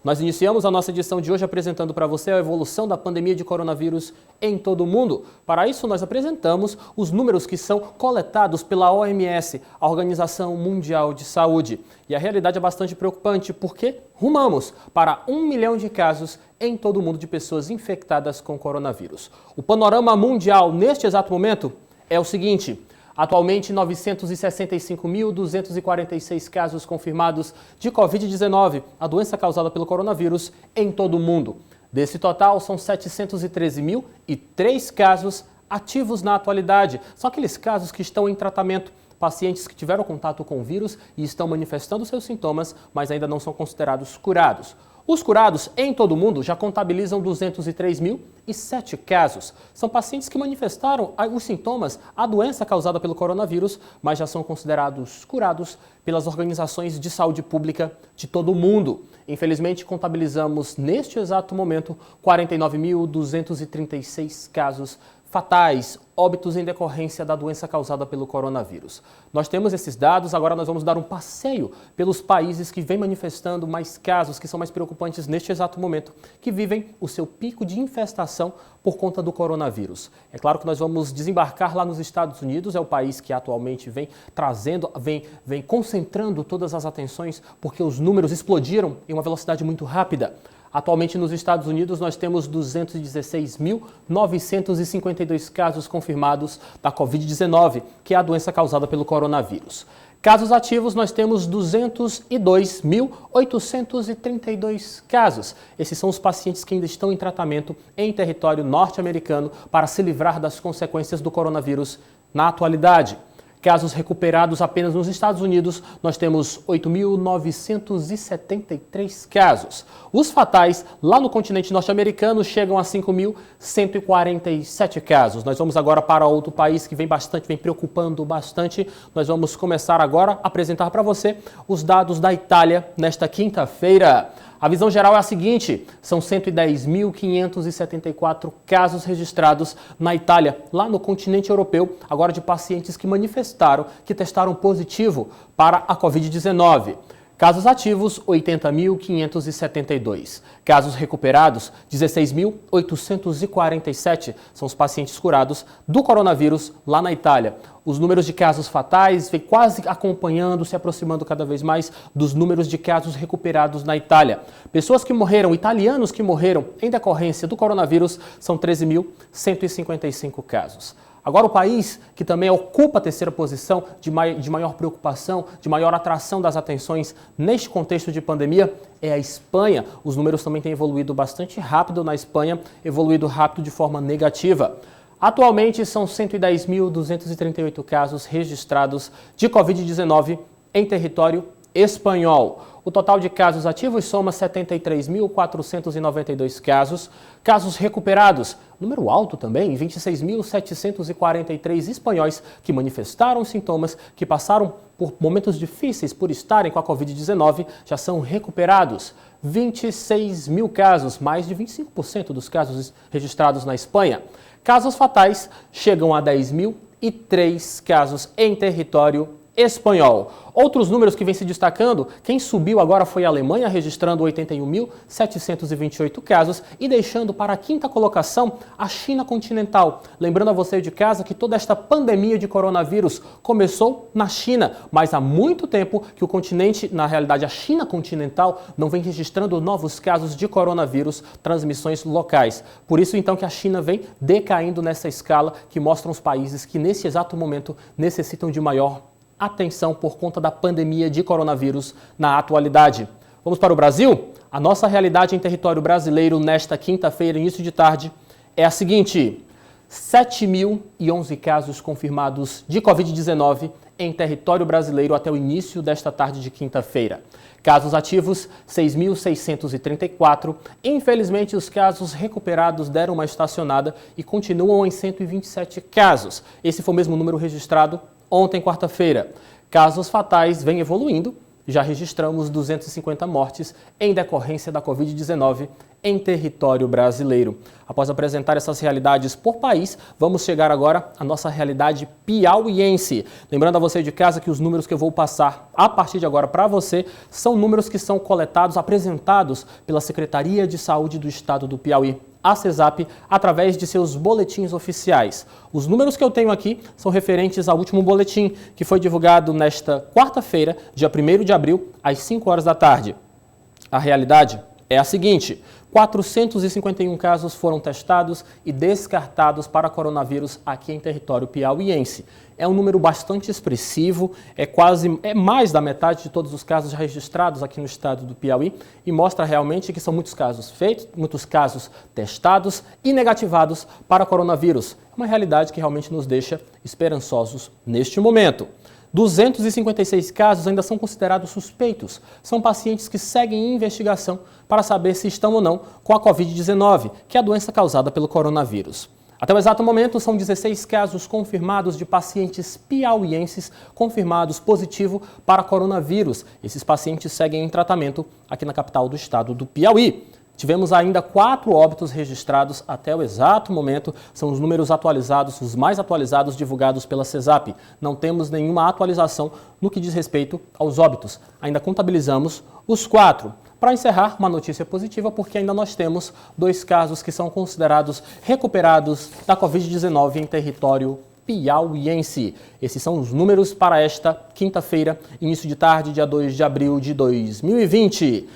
Nós iniciamos a nossa edição de hoje apresentando para você a evolução da pandemia de coronavírus em todo o mundo. Para isso, nós apresentamos os números que são coletados pela OMS, a Organização Mundial de Saúde. E a realidade é bastante preocupante porque rumamos para 1 milhão de casos em todo o mundo de pessoas infectadas com coronavírus. O panorama mundial neste exato momento é o seguinte: atualmente, 965.246 casos confirmados de Covid-19, a doença causada pelo coronavírus, em todo o mundo. Desse total, são 713.003 casos ativos na atualidade. São aqueles casos que estão em tratamento, pacientes que tiveram contato com o vírus e estão manifestando seus sintomas, mas ainda não são considerados curados. Os curados em todo o mundo já contabilizam 203.007 casos. São pacientes que manifestaram os sintomas, a doença causada pelo coronavírus, mas já são considerados curados pelas organizações de saúde pública de todo o mundo. Infelizmente, contabilizamos neste exato momento 49.236 casos fatais, óbitos em decorrência da doença causada pelo coronavírus. Nós temos esses dados, agora nós vamos dar um passeio pelos países que vêm manifestando mais casos, que são mais preocupantes neste exato momento, que vivem o seu pico de infestação por conta do coronavírus. É claro que nós vamos desembarcar lá nos Estados Unidos, é o país que atualmente vem trazendo, vem concentrando todas as atenções, porque os números explodiram em uma velocidade muito rápida. Atualmente, nos Estados Unidos, nós temos 216.952 casos confirmados da Covid-19, que é a doença causada pelo coronavírus. Casos ativos, nós temos 202.832 casos. Esses são os pacientes que ainda estão em tratamento em território norte-americano para se livrar das consequências do coronavírus na atualidade. Casos recuperados apenas nos Estados Unidos, nós temos 8.973 casos. Os fatais, lá no continente norte-americano, chegam a 5.147 casos. Nós vamos agora para outro país que vem preocupando bastante. Nós vamos começar agora a apresentar para você os dados da Itália nesta quinta-feira. A visão geral é a seguinte: são 110.574 casos registrados na Itália, lá no continente europeu, agora de pacientes que manifestaram, que testaram positivo para a Covid-19. Casos ativos, 80.572. Casos recuperados, 16.847. São os pacientes curados do coronavírus lá na Itália. Os números de casos fatais vêm quase acompanhando, se aproximando cada vez mais dos números de casos recuperados na Itália. Pessoas que morreram, italianos que morreram em decorrência do coronavírus, são 13.155 casos. Agora, o país que também ocupa a terceira posição de maior preocupação, de maior atração das atenções neste contexto de pandemia é a Espanha. Os números também têm evoluído bastante rápido na Espanha, evoluído rápido de forma negativa. Atualmente, são 110.238 casos registrados de Covid-19 em território espanhol. O total de casos ativos soma 73.492 casos. Casos recuperados, número alto também, 26.743 espanhóis que manifestaram sintomas, que passaram por momentos difíceis por estarem com a Covid-19, já são recuperados. 26 mil casos, mais de 25% dos casos registrados na Espanha. Casos fatais chegam a 10.003 casos em território espanhol. Outros números que vêm se destacando, quem subiu agora foi a Alemanha, registrando 81.728 casos e deixando para a quinta colocação a China continental. Lembrando a você de casa que toda esta pandemia de coronavírus começou na China, mas há muito tempo que o continente, na realidade a China continental, não vem registrando novos casos de coronavírus, transmissões locais. Por isso então que a China vem decaindo nessa escala que mostram os países que nesse exato momento necessitam de maior atenção por conta da pandemia de coronavírus na atualidade. Vamos para o Brasil? A nossa realidade em território brasileiro nesta quinta-feira, início de tarde, é a seguinte: 7.011 casos confirmados de Covid-19 em território brasileiro até o início desta tarde de quinta-feira. Casos ativos, 6.634. Infelizmente, os casos recuperados deram uma estacionada e continuam em 127 casos. Esse foi o mesmo número registrado ontem, quarta-feira. Casos fatais vêm evoluindo já registramos 250 mortes em decorrência da Covid-19 em território brasileiro. Após apresentar essas realidades por país, vamos chegar agora à nossa realidade piauiense. Lembrando a você de casa que os números que eu vou passar a partir de agora para você são números que são coletados, apresentados pela Secretaria de Saúde do Estado do Piauí, a CESAP, através de seus boletins oficiais. Os números que eu tenho aqui são referentes ao último boletim, que foi divulgado nesta quarta-feira, dia 1º de abril, às 5 horas da tarde. A realidade é a seguinte: 451 casos foram testados e descartados para coronavírus aqui em território piauiense. É um número bastante expressivo, é mais da metade de todos os casos registrados aqui no estado do Piauí e mostra realmente que são muitos casos feitos, muitos casos testados e negativados para coronavírus. É uma realidade que realmente nos deixa esperançosos neste momento. 256 casos ainda são considerados suspeitos. São pacientes que seguem em investigação para saber se estão ou não com a Covid-19, que é a doença causada pelo coronavírus. Até o exato momento, são 16 casos confirmados de pacientes piauienses confirmados positivo para coronavírus. Esses pacientes seguem em tratamento aqui na capital do estado do Piauí. Tivemos ainda 4 óbitos registrados até o exato momento, são os números atualizados, os mais atualizados divulgados pela CESAP. Não temos nenhuma atualização no que diz respeito aos óbitos, ainda contabilizamos os 4. Para encerrar, uma notícia positiva, porque ainda nós temos 2 casos que são considerados recuperados da Covid-19 em território piauiense. Esses são os números para esta quinta-feira, início de tarde, dia 2 de abril de 2020.